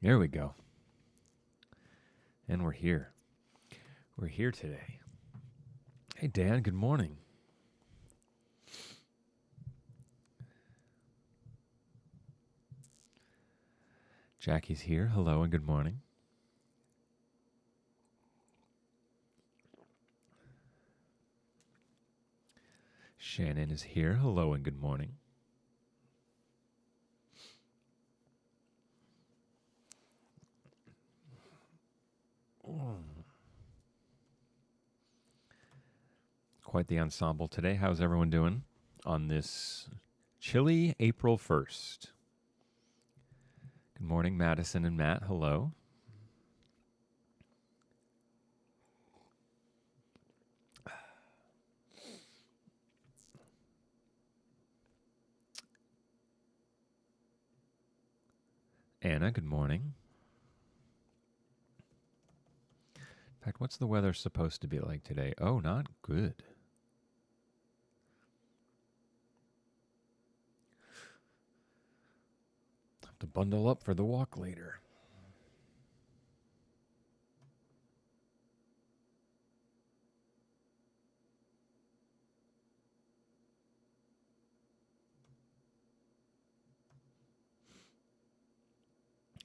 There we go. And we're here. We're here today. Hey, Dan, good morning. Jackie's here. Hello and good morning. Shannon is here. Hello and good morning. Quite the ensemble today. How's everyone doing on this chilly April 1st? Good morning, Madison and Matt. Hello. Anna, good morning. In fact, what's the weather supposed to be like today? Oh, not good. Have to bundle up for the walk later.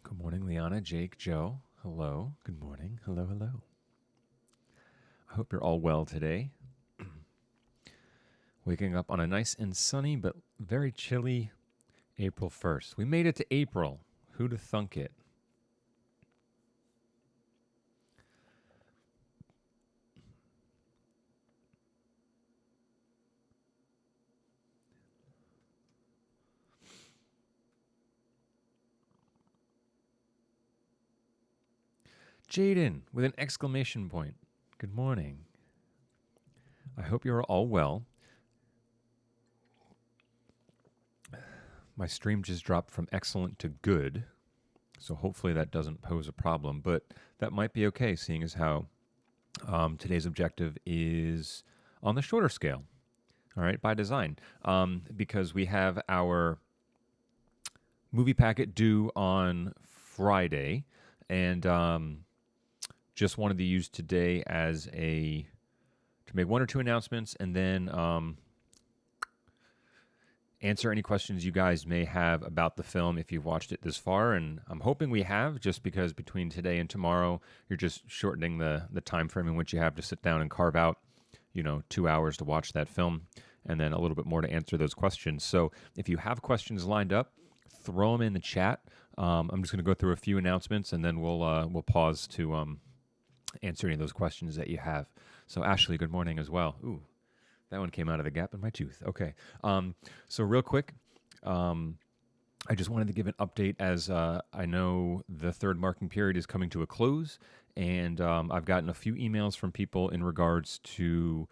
Good morning, Liana, Jake, Joe. Hello. Good morning. Hello, hello. I hope you're all well today. Waking up on a nice and sunny but very chilly April 1st. We made it to April. Who'd have thunk it? Jaden with an exclamation point. Good morning. I hope you're all well. My stream just dropped from excellent to good, so hopefully that doesn't pose a problem, but that might be okay, seeing as how today's objective is on the shorter scale, all right, by design, because we have our movie packet due on Friday, and just wanted to use today as to make one or two announcements, and then answer any questions you guys may have about the film if you've watched it this far. And I'm hoping we have, just because between today and tomorrow, you're just shortening the time frame in which you have to sit down and carve out, 2 hours to watch that film, and then a little bit more to answer those questions. So if you have questions lined up, throw them in the chat. I'm just going to go through a few announcements, and then we'll pause to answer any of those questions that you have. So Ashley, good morning as well. Ooh. That one came out of the gap in my tooth. Okay. So real quick, I just wanted to give an update as I know the third marking period is coming to a close, and I've gotten a few emails from people in regards to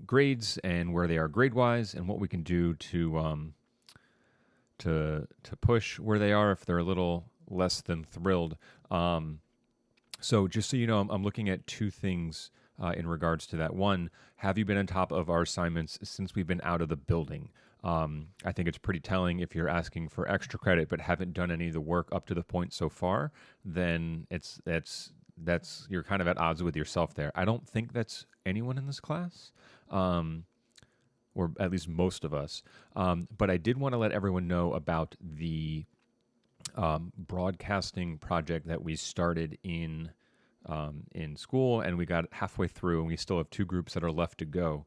grades and where they are grade-wise and what we can do to push where they are if they're a little less than thrilled. So just so you know, I'm looking at two things in regards to that. One, have you been on top of our assignments since we've been out of the building? I think it's pretty telling if you're asking for extra credit but haven't done any of the work up to the point so far, then that's you're kind of at odds with yourself there. I don't think that's anyone in this class, or at least most of us. But I did want to let everyone know about the broadcasting project that we started in school, and we got halfway through, and we still have two groups that are left to go.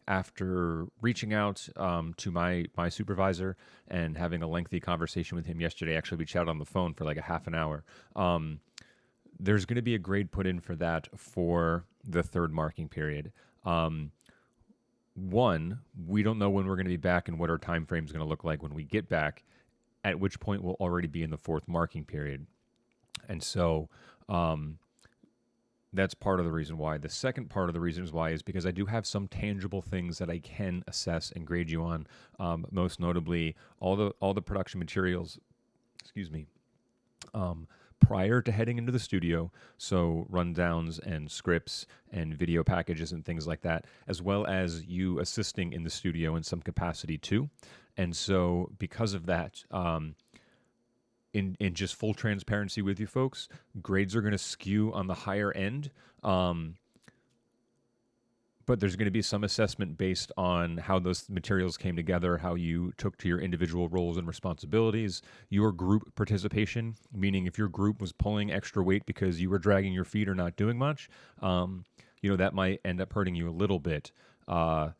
After reaching out to my supervisor and having a lengthy conversation with him yesterday, actually we chatted on the phone for like a half an hour, there's going to be a grade put in for that for the third marking period. One, we don't know when we're going to be back and what our time frame is going to look like when we get back, at which point we'll already be in the fourth marking period. And so that's part of the reason why. The second part of the reasons why is because I do have some tangible things that I can assess and grade you on, most notably all the production materials, prior to heading into the studio, so rundowns and scripts and video packages and things like that, as well as you assisting in the studio in some capacity too. And so because of that, in just full transparency with you folks, grades are going to skew on the higher end. But there's going to be some assessment based on how those materials came together, how you took to your individual roles and responsibilities, your group participation, meaning if your group was pulling extra weight because you were dragging your feet or not doing much, that might end up hurting you a little bit. And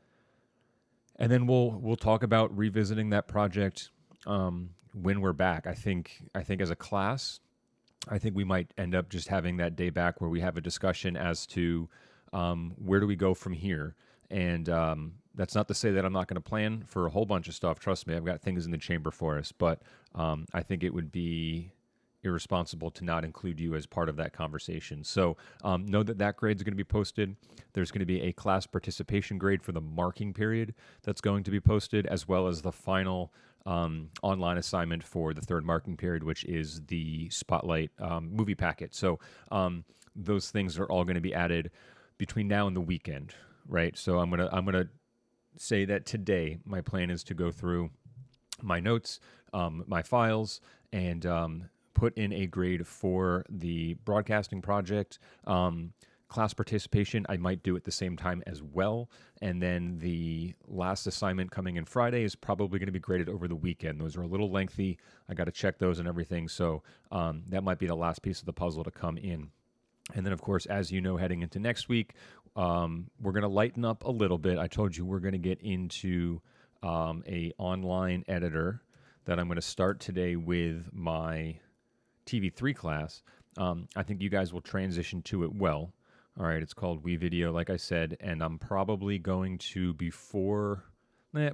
then we'll talk about revisiting that project when we're back. I think as a class, I think we might end up just having that day back where we have a discussion as to where do we go from here? And that's not to say that I'm not going to plan for a whole bunch of stuff. Trust me, I've got things in the chamber for us. But I think it would be irresponsible to not include you as part of that conversation. So know that grade is going to be posted. There's going to be a class participation grade for the marking period that's going to be posted, as well as the final online assignment for the third marking period, which is the Spotlight movie packet. So those things are all going to be added between now and the weekend, right? So I'm gonna say that today my plan is to go through my notes, my files, and put in a grade for the broadcasting project. Class participation, I might do at the same time as well. And then the last assignment coming in Friday is probably going to be graded over the weekend. Those are a little lengthy. I got to check those and everything. So that might be the last piece of the puzzle to come in. And then, of course, as you know, heading into next week, we're going to lighten up a little bit. I told you we're going to get into a online editor that I'm going to start today with my TV3 class. I think you guys will transition to it well. All right, it's called WeVideo, like I said, and I'm probably going to,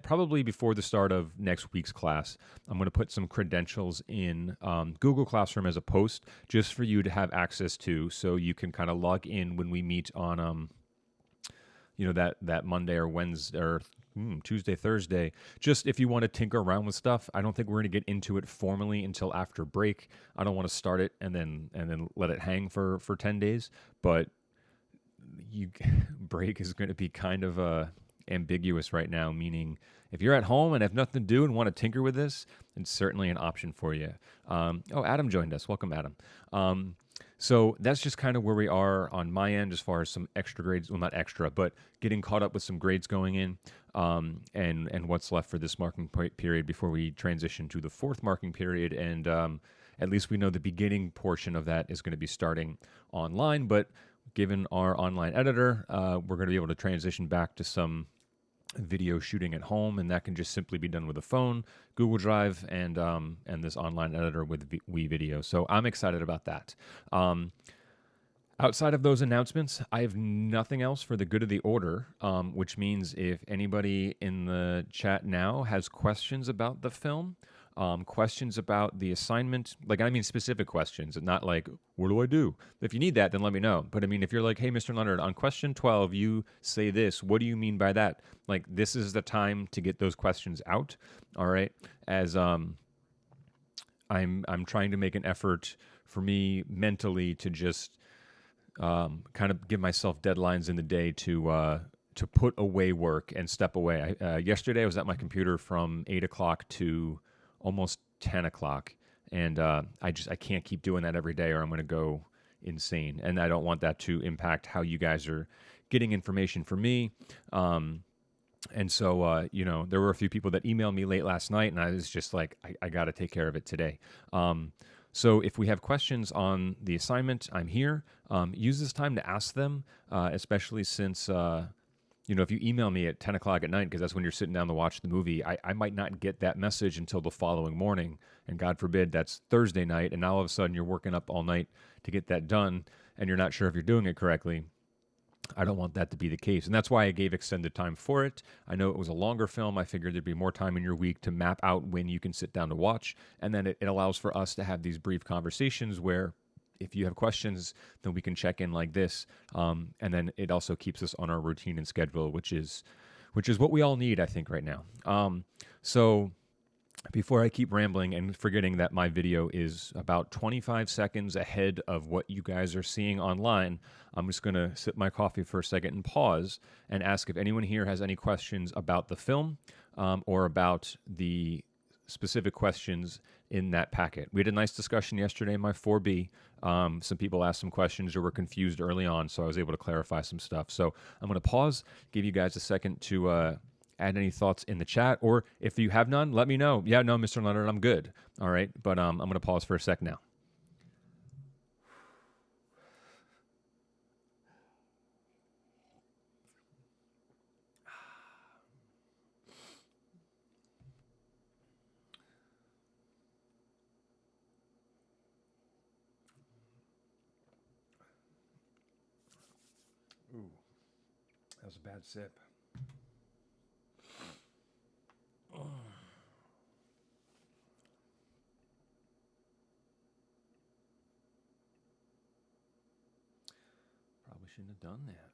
probably before the start of next week's class, I'm going to put some credentials in Google Classroom as a post just for you to have access to, so you can kind of log in when we meet on, that Monday or Wednesday or Tuesday, Thursday. Just if you want to tinker around with stuff. I don't think we're going to get into it formally until after break. I don't want to start it and then let it hang for 10 days, but break is going to be kind of ambiguous right now, meaning if you're at home and have nothing to do and want to tinker with this, it's certainly an option for you. Adam joined us. Welcome, Adam. So that's just kind of where we are on my end as far as some extra grades. Well, not extra, but getting caught up with some grades going in and what's left for this marking period before we transition to the fourth marking period. And at least we know the beginning portion of that is going to be starting online, but given our online editor, we're going to be able to transition back to some video shooting at home, and that can just simply be done with a phone, Google Drive, and this online editor with WeVideo. So I'm excited about that. Outside of those announcements, I have nothing else for the good of the order, which means if anybody in the chat now has questions about the film, questions about the assignment, specific questions, and not like, what do I do? If you need that, then let me know. But if you're like, hey, Mr. Leonard, on question 12, you say this, what do you mean by that? This is the time to get those questions out, all right? As I'm trying to make an effort for me mentally to just kind of give myself deadlines in the day to put away work and step away. Yesterday, I was at my computer from 8 o'clock to almost 10 o'clock. And I can't keep doing that every day or I'm going to go insane. And I don't want that to impact how you guys are getting information from me. And so, there were a few people that emailed me late last night and I was just like, I got to take care of it today. So if we have questions on the assignment, I'm here. Use this time to ask them, especially since if you email me at 10 o'clock at night, because that's when you're sitting down to watch the movie, I might not get that message until the following morning. And God forbid, that's Thursday night. And now all of a sudden you're working up all night to get that done. And you're not sure if you're doing it correctly. I don't want that to be the case. And that's why I gave extended time for it. I know it was a longer film. I figured there'd be more time in your week to map out when you can sit down to watch. And then it allows for us to have these brief conversations where if you have questions, then we can check in like this. And then it also keeps us on our routine and schedule, which is what we all need, I think, right now. So before I keep rambling and forgetting that my video is about 25 seconds ahead of what you guys are seeing online, I'm just going to sip my coffee for a second and pause and ask if anyone here has any questions about the film or about the specific questions in that packet. We had a nice discussion yesterday in my 4B. Some people asked some questions or were confused early on, so I was able to clarify some stuff. So I'm going to pause, give you guys a second to add any thoughts in the chat, or if you have none, let me know. Yeah, no, Mr. Leonard, I'm good. All right, but I'm going to pause for a sec now. Ooh, that was a bad sip. Probably shouldn't have done that.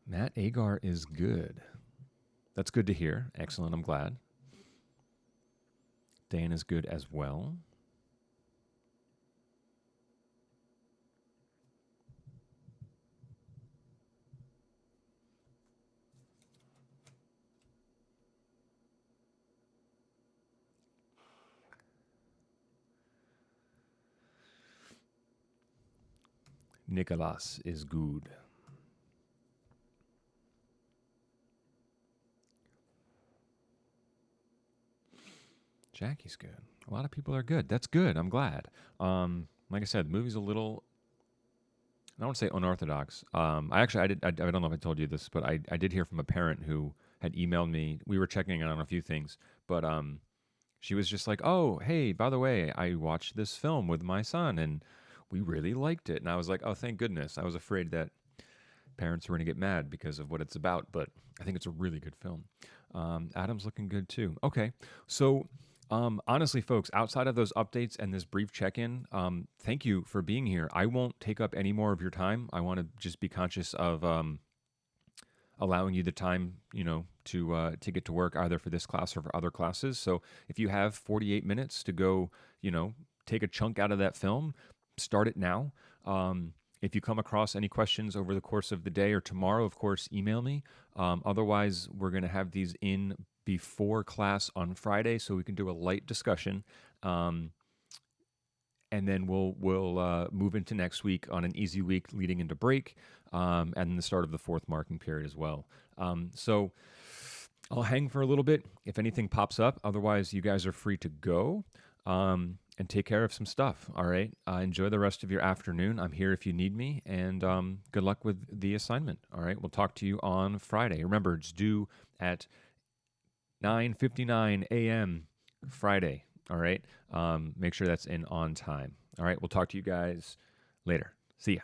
Matt Agar is good. That's good to hear. Excellent. I'm glad. Dan is good as well. Nicolas is good. Jackie's good. A lot of people are good. That's good. I'm glad. Like I said, the movie's a little, I don't want to say unorthodox. I don't know if I told you this, but I did hear from a parent who had emailed me. We were checking on a few things, but she was just like, "Oh, hey, by the way, I watched this film with my son, and we really liked it." And I was like, "Oh, thank goodness." I was afraid that parents were going to get mad because of what it's about, but I think it's a really good film. Adam's looking good too. Okay, so honestly, folks, outside of those updates and this brief check-in, thank you for being here. I won't take up any more of your time. I want to just be conscious of allowing you the time, to get to work either for this class or for other classes. So if you have 48 minutes to go, take a chunk out of that film, start it now. If you come across any questions over the course of the day or tomorrow, of course, email me. Otherwise, we're going to have these in before class on Friday so we can do a light discussion. And then we'll move into next week on an easy week leading into break, and the start of the fourth marking period as well. So I'll hang for a little bit if anything pops up. Otherwise, you guys are free to go and take care of some stuff. All right. Enjoy the rest of your afternoon. I'm here if you need me, and good luck with the assignment. All right. We'll talk to you on Friday. Remember, it's due at 9:59 a.m. Friday. All right. Make sure that's in on time. All right. We'll talk to you guys later. See ya.